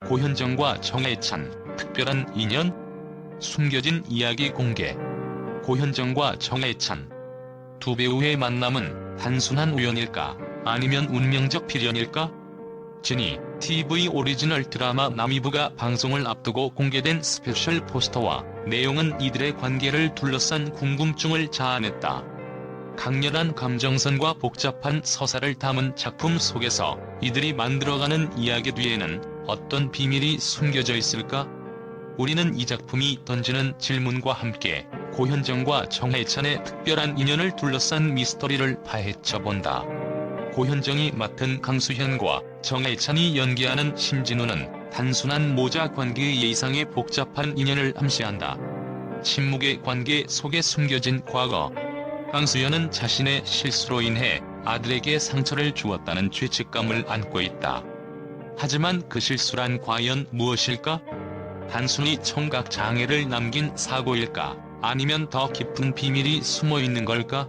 고현정과 정해찬, 특별한 인연? 숨겨진 이야기 공개. 고현정과 정해찬. 두 배우의 만남은 단순한 우연일까? 아니면 운명적 필연일까? 지니 TV 오리지널 드라마 남이부가 방송을 앞두고 공개된 스페셜 포스터와 내용은 이들의 관계를 둘러싼 궁금증을 자아냈다. 강렬한 감정선과 복잡한 서사를 담은 작품 속에서 이들이 만들어가는 이야기 뒤에는 어떤 비밀이 숨겨져 있을까? 우리는 이 작품이 던지는 질문과 함께 고현정과 정해찬의 특별한 인연을 둘러싼 미스터리를 파헤쳐본다. 고현정이 맡은 강수현과 정해찬이 연기하는 심진우는 단순한 모자 관계의 예상의 복잡한 인연을 암시한다. 침묵의 관계 속에 숨겨진 과거. 강수현은 자신의 실수로 인해 아들에게 상처를 주었다는 죄책감을 안고 있다. 하지만 그 실수란 과연 무엇일까? 단순히 청각 장애를 남긴 사고일까? 아니면 더 깊은 비밀이 숨어 있는 걸까?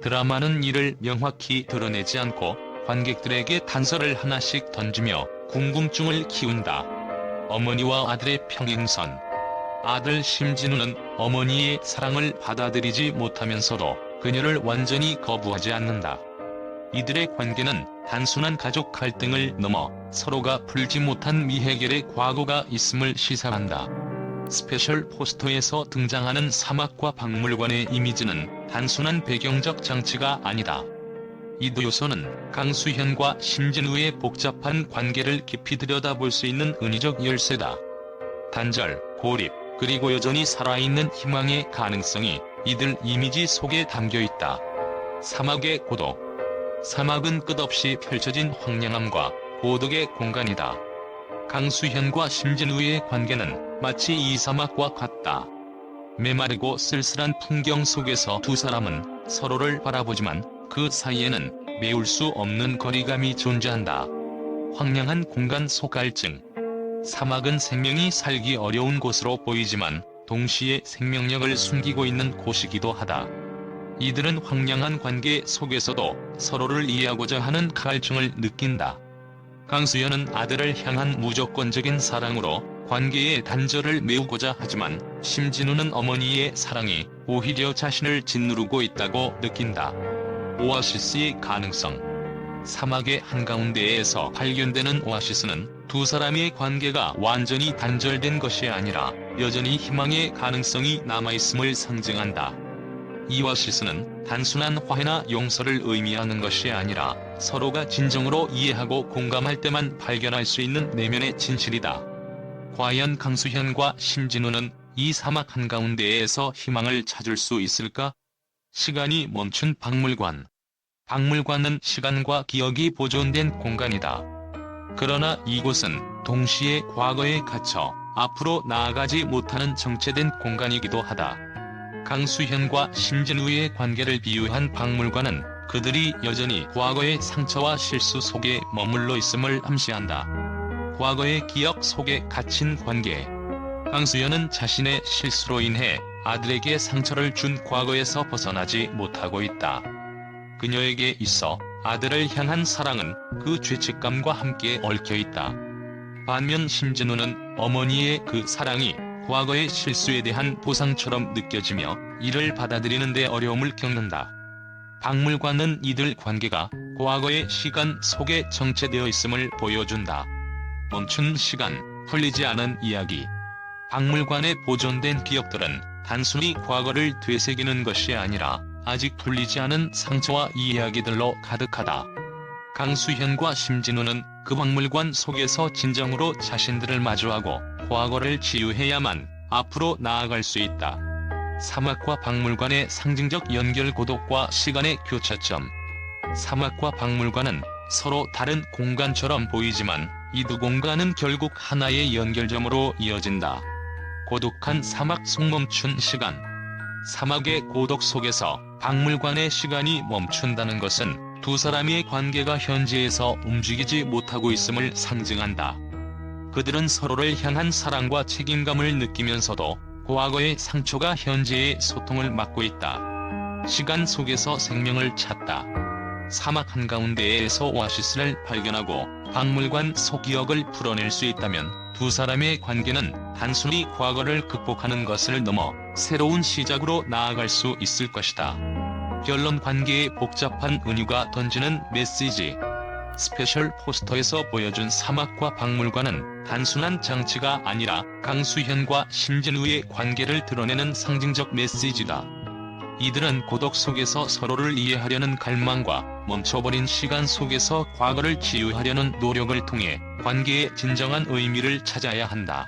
드라마는 이를 명확히 드러내지 않고 관객들에게 단서를 하나씩 던지며 궁금증을 키운다. 어머니와 아들의 평행선. 아들 심진우는 어머니의 사랑을 받아들이지 못하면서도 그녀를 완전히 거부하지 않는다. 이들의 관계는 단순한 가족 갈등을 넘어 서로가 풀지 못한 미해결의 과거가 있음을 시사한다. 스페셜 포스터에서 등장하는 사막과 박물관의 이미지는 단순한 배경적 장치가 아니다. 이 두 요소는 강수현과 심진우의 복잡한 관계를 깊이 들여다볼 수 있는 은유적 열쇠다. 단절, 고립, 그리고 여전히 살아있는 희망의 가능성이 이들 이미지 속에 담겨있다. 사막의 고독. 사막은 끝없이 펼쳐진 황량함과 고독의 공간이다. 강수현과 심진우의 관계는 마치 이 사막과 같다. 메마르고 쓸쓸한 풍경 속에서 두 사람은 서로를 바라보지만 그 사이에는 메울 수 없는 거리감이 존재한다. 황량한 공간 속 갈증. 사막은 생명이 살기 어려운 곳으로 보이지만 동시에 생명력을 숨기고 있는 곳이기도 하다. 이들은 황량한 관계 속에서도 서로를 이해하고자 하는 갈증을 느낀다. 강수현은 아들을 향한 무조건적인 사랑으로 관계의 단절을 메우고자 하지만 심진우는 어머니의 사랑이 오히려 자신을 짓누르고 있다고 느낀다. 오아시스의 가능성. 사막의 한가운데에서 발견되는 오아시스는 두 사람의 관계가 완전히 단절된 것이 아니라 여전히 희망의 가능성이 남아있음을 상징한다. 이 오아시스는 단순한 화해나 용서를 의미하는 것이 아니라 서로가 진정으로 이해하고 공감할 때만 발견할 수 있는 내면의 진실이다. 과연 강수현과 심진우는 이 사막 한가운데에서 희망을 찾을 수 있을까? 시간이 멈춘 박물관. 박물관은 시간과 기억이 보존된 공간이다. 그러나 이곳은 동시에 과거에 갇혀 앞으로 나아가지 못하는 정체된 공간이기도 하다. 강수현과 심진우의 관계를 비유한 박물관은 그들이 여전히 과거의 상처와 실수 속에 머물러 있음을 암시한다. 과거의 기억 속에 갇힌 관계. 강수현은 자신의 실수로 인해 아들에게 상처를 준 과거에서 벗어나지 못하고 있다. 그녀에게 있어 아들을 향한 사랑은 그 죄책감과 함께 얽혀있다. 반면 심진우는 어머니의 그 사랑이 과거의 실수에 대한 보상처럼 느껴지며 이를 받아들이는 데 어려움을 겪는다. 박물관은 이들 관계가 과거의 시간 속에 정체되어 있음을 보여준다. 멈춘 시간, 풀리지 않은 이야기. 박물관에 보존된 기억들은 단순히 과거를 되새기는 것이 아니라 아직 풀리지 않은 상처와 이야기들로 가득하다. 강수현과 심진우는 그 박물관 속에서 진정으로 자신들을 마주하고 과거를 치유해야만 앞으로 나아갈 수 있다. 사막과 박물관의 상징적 연결. 고독과 시간의 교차점. 사막과 박물관은 서로 다른 공간처럼 보이지만 이 두 공간은 결국 하나의 연결점으로 이어진다. 고독한 사막 속 멈춘 시간. 사막의 고독 속에서 박물관의 시간이 멈춘다는 것은 두 사람의 관계가 현재에서 움직이지 못하고 있음을 상징한다. 그들은 서로를 향한 사랑과 책임감을 느끼면서도 과거의 상처가 현재의 소통을 막고 있다. 시간 속에서 생명을 찾다. 사막 한가운데에서 오아시스를 발견하고 박물관 속 기억을 풀어낼 수 있다면 두 사람의 관계는 단순히 과거를 극복하는 것을 넘어 새로운 시작으로 나아갈 수 있을 것이다. 결론 관계의 복잡한 은유가 던지는 메시지. 스페셜 포스터에서 보여준 사막과 박물관은 단순한 장치가 아니라 강수현과 심진우의 관계를 드러내는 상징적 메시지다. 이들은 고독 속에서 서로를 이해하려는 갈망과 멈춰버린 시간 속에서 과거를 치유하려는 노력을 통해 관계의 진정한 의미를 찾아야 한다.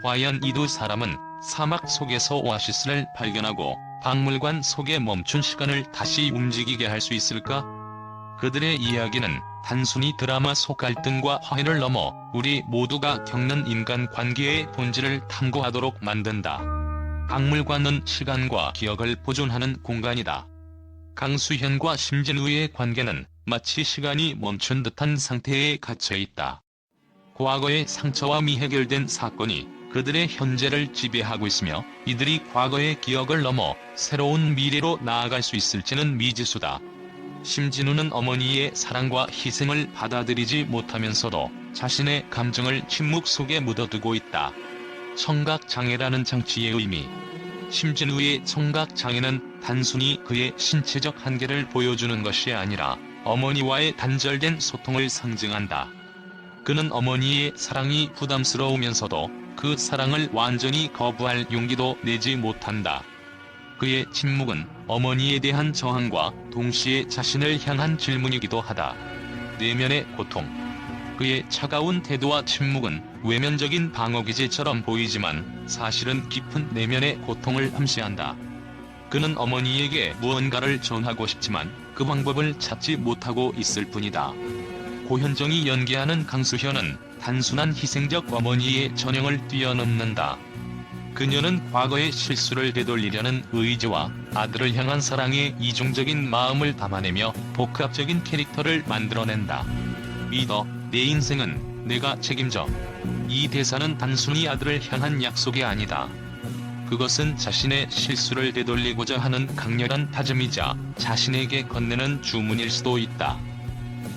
과연 이 두 사람은 사막 속에서 오아시스를 발견하고 박물관 속에 멈춘 시간을 다시 움직이게 할 수 있을까? 그들의 이야기는 단순히 드라마 속 갈등과 화해를 넘어 우리 모두가 겪는 인간관계의 본질을 탐구하도록 만든다. 박물관은 시간과 기억을 보존하는 공간이다. 강수현과 심진우의 관계는 마치 시간이 멈춘 듯한 상태에 갇혀있다. 과거의 상처와 미해결된 사건이 그들의 현재를 지배하고 있으며 이들이 과거의 기억을 넘어 새로운 미래로 나아갈 수 있을지는 미지수다. 심진우는 어머니의 사랑과 희생을 받아들이지 못하면서도 자신의 감정을 침묵 속에 묻어두고 있다. 청각장애라는 장치의 의미. 심진우의 청각장애는 단순히 그의 신체적 한계를 보여주는 것이 아니라 어머니와의 단절된 소통을 상징한다. 그는 어머니의 사랑이 부담스러우면서도 그 사랑을 완전히 거부할 용기도 내지 못한다. 그의 침묵은 어머니에 대한 저항과 동시에 자신을 향한 질문이기도 하다. 내면의 고통. 그의 차가운 태도와 침묵은 외면적인 방어기제처럼 보이지만 사실은 깊은 내면의 고통을 암시한다. 그는 어머니에게 무언가를 전하고 싶지만 그 방법을 찾지 못하고 있을 뿐이다. 고현정이 연기하는 강수현은 단순한 희생적 어머니의 전형을 뛰어넘는다. 그녀는 과거의 실수를 되돌리려는 의지와 아들을 향한 사랑의 이중적인 마음을 담아내며 복합적인 캐릭터를 만들어낸다. 믿어, 내 인생은 내가 책임져. 이 대사는 단순히 아들을 향한 약속이 아니다. 그것은 자신의 실수를 되돌리고자 하는 강렬한 다짐이자 자신에게 건네는 주문일 수도 있다.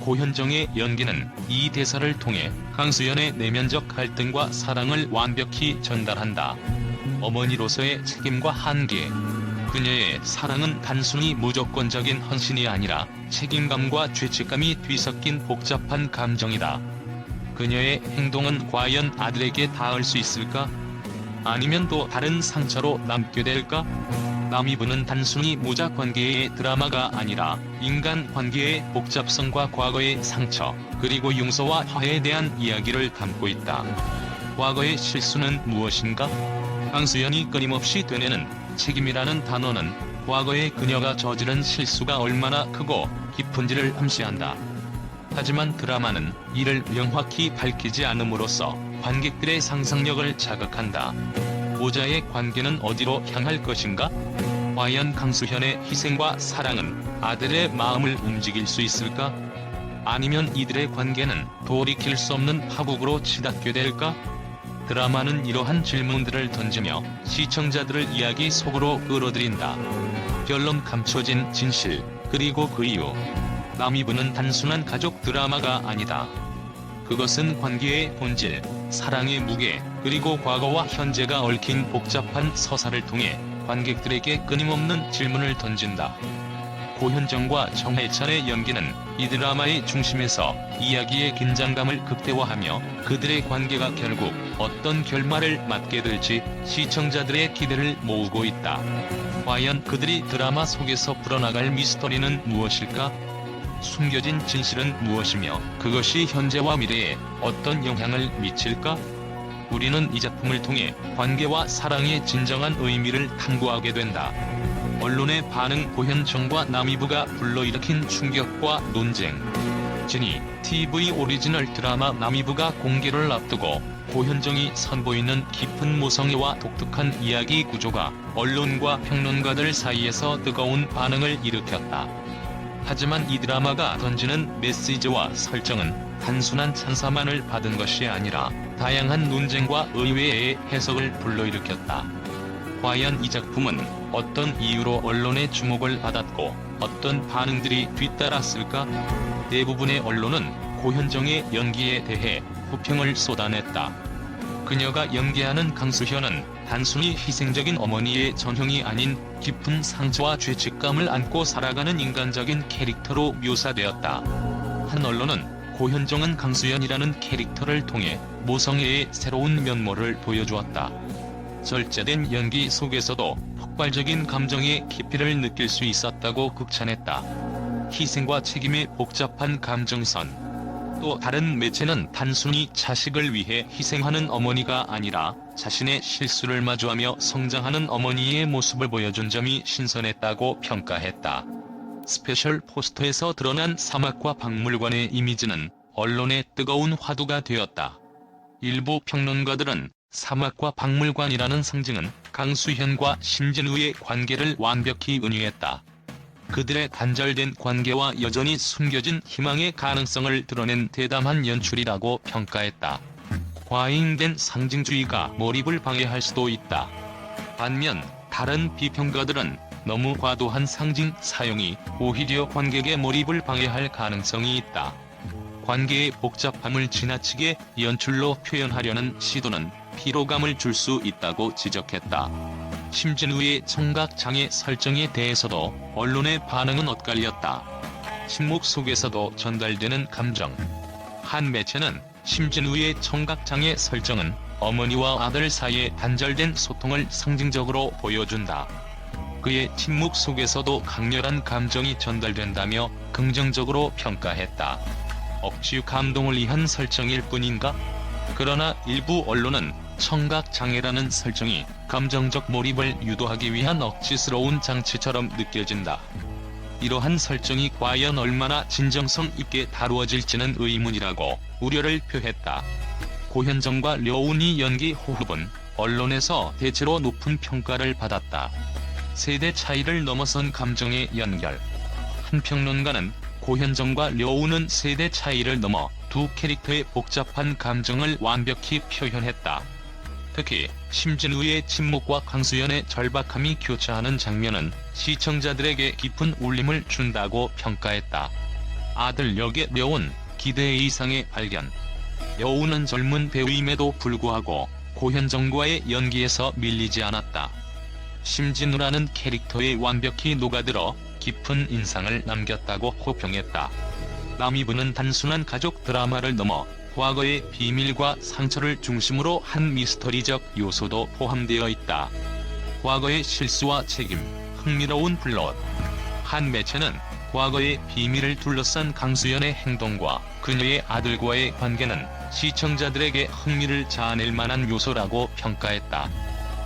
고현정의 연기는 이 대사를 통해 강수현의 내면적 갈등과 사랑을 완벽히 전달한다. 어머니로서의 책임과 한계. 그녀의 사랑은 단순히 무조건적인 헌신이 아니라 책임감과 죄책감이 뒤섞인 복잡한 감정이다. 그녀의 행동은 과연 아들에게 닿을 수 있을까? 아니면 또 다른 상처로 남게 될까? 남이부는 단순히 모자 관계의 드라마가 아니라 인간 관계의 복잡성과 과거의 상처, 그리고 용서와 화해에 대한 이야기를 담고 있다. 과거의 실수는 무엇인가? 강수현이 끊임없이 되뇌는 책임이라는 단어는 과거의 그녀가 저지른 실수가 얼마나 크고 깊은지를 암시한다. 하지만 드라마는 이를 명확히 밝히지 않음으로써 관객들의 상상력을 자극한다. 모자의 관계는 어디로 향할 것인가? 과연 강수현의 희생과 사랑은 아들의 마음을 움직일 수 있을까? 아니면 이들의 관계는 돌이킬 수 없는 파국으로 치닫게 될까? 드라마는 이러한 질문들을 던지며 시청자들을 이야기 속으로 끌어들인다. 결론 감춰진 진실, 그리고 그 이유. 남이부는 단순한 가족 드라마가 아니다. 그것은 관계의 본질, 사랑의 무게, 그리고 과거와 현재가 얽힌 복잡한 서사를 통해 관객들에게 끊임없는 질문을 던진다. 고현정과 정해찬의 연기는 이 드라마의 중심에서 이야기의 긴장감을 극대화하며 그들의 관계가 결국 어떤 결말을 맞게 될지 시청자들의 기대를 모으고 있다. 과연 그들이 드라마 속에서 풀어나갈 미스터리는 무엇일까? 숨겨진 진실은 무엇이며 그것이 현재와 미래에 어떤 영향을 미칠까? 우리는 이 작품을 통해 관계와 사랑의 진정한 의미를 탐구하게 된다. 언론의 반응. 고현정과 남이부가 불러일으킨 충격과 논쟁. 진이 TV 오리지널 드라마 남이부가 공개를 앞두고 고현정이 선보이는 깊은 모성애와 독특한 이야기 구조가 언론과 평론가들 사이에서 뜨거운 반응을 일으켰다. 하지만 이 드라마가 던지는 메시지와 설정은 단순한 찬사만을 받은 것이 아니라 다양한 논쟁과 의외의 해석을 불러일으켰다. 과연 이 작품은 어떤 이유로 언론의 주목을 받았고 어떤 반응들이 뒤따랐을까? 대부분의 언론은 고현정의 연기에 대해 호평을 쏟아냈다. 그녀가 연기하는 강수현은 단순히 희생적인 어머니의 전형이 아닌 깊은 상처와 죄책감을 안고 살아가는 인간적인 캐릭터로 묘사되었다. 한 언론은 고현정은 강수현이라는 캐릭터를 통해 모성애의 새로운 면모를 보여주었다. 절제된 연기 속에서도 폭발적인 감정의 깊이를 느낄 수 있었다고 극찬했다. 희생과 책임의 복잡한 감정선. 또 다른 매체는 단순히 자식을 위해 희생하는 어머니가 아니라 자신의 실수를 마주하며 성장하는 어머니의 모습을 보여준 점이 신선했다고 평가했다. 스페셜 포스터에서 드러난 사막과 박물관의 이미지는 언론의 뜨거운 화두가 되었다. 일부 평론가들은 사막과 박물관이라는 상징은 강수현과 심진우의 관계를 완벽히 은유했다. 그들의 단절된 관계와 여전히 숨겨진 희망의 가능성을 드러낸 대담한 연출이라고 평가했다. 과잉된 상징주의가 몰입을 방해할 수도 있다. 반면 다른 비평가들은 너무 과도한 상징 사용이 오히려 관객의 몰입을 방해할 가능성이 있다. 관계의 복잡함을 지나치게 연출로 표현하려는 시도는 피로감을 줄 수 있다고 지적했다. 심진우의 청각장애 설정에 대해서도 언론의 반응은 엇갈렸다. 침묵 속에서도 전달되는 감정. 한 매체는 심진우의 청각장애 설정은 어머니와 아들 사이의 단절된 소통을 상징적으로 보여준다. 그의 침묵 속에서도 강렬한 감정이 전달된다며 긍정적으로 평가했다. 억지 감동을 위한 설정일 뿐인가? 그러나 일부 언론은 청각장애라는 설정이 감정적 몰입을 유도하기 위한 억지스러운 장치처럼 느껴진다. 이러한 설정이 과연 얼마나 진정성 있게 다루어질지는 의문이라고 우려를 표했다. 고현정과 려운이 연기 호흡은 언론에서 대체로 높은 평가를 받았다. 세대 차이를 넘어선 감정의 연결. 한 평론가는 고현정과 려운은 세대 차이를 넘어 두 캐릭터의 복잡한 감정을 완벽히 표현했다. 특히 심진우의 침묵과 강수현의 절박함이 교차하는 장면은 시청자들에게 깊은 울림을 준다고 평가했다. 아들 역의 려운, 기대 이상의 발견. 려운은 젊은 배우임에도 불구하고 고현정과의 연기에서 밀리지 않았다. 심진우라는 캐릭터에 완벽히 녹아들어 깊은 인상을 남겼다고 호평했다. 남이부는 단순한 가족 드라마를 넘어 과거의 비밀과 상처를 중심으로 한 미스터리적 요소도 포함되어 있다. 과거의 실수와 책임, 흥미로운 플롯. 한 매체는 과거의 비밀을 둘러싼 강수현의 행동과 그녀의 아들과의 관계는 시청자들에게 흥미를 자아낼 만한 요소라고 평가했다.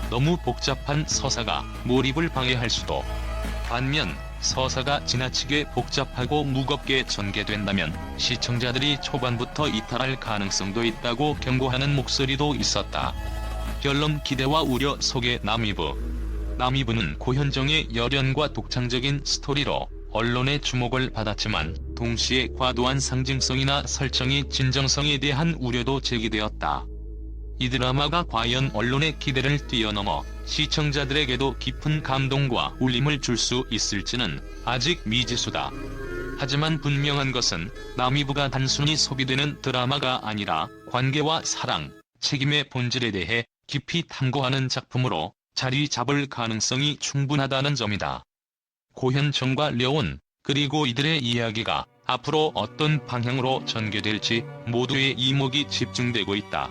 너무 복잡한 서사가 몰입을 방해할 수도. 반면 서사가 지나치게 복잡하고 무겁게 전개된다면 시청자들이 초반부터 이탈할 가능성도 있다고 경고하는 목소리도 있었다. 결론. 기대와 우려 속의 남이부. 남이부는 고현정의 열연과 독창적인 스토리로 언론의 주목을 받았지만 동시에 과도한 상징성이나 설정의 진정성에 대한 우려도 제기되었다. 이 드라마가 과연 언론의 기대를 뛰어넘어 시청자들에게도 깊은 감동과 울림을 줄 수 있을지는 아직 미지수다. 하지만 분명한 것은 남이부가 단순히 소비되는 드라마가 아니라 관계와 사랑, 책임의 본질에 대해 깊이 탐구하는 작품으로 자리 잡을 가능성이 충분하다는 점이다. 고현정과 려운, 그리고 이들의 이야기가 앞으로 어떤 방향으로 전개될지 모두의 이목이 집중되고 있다.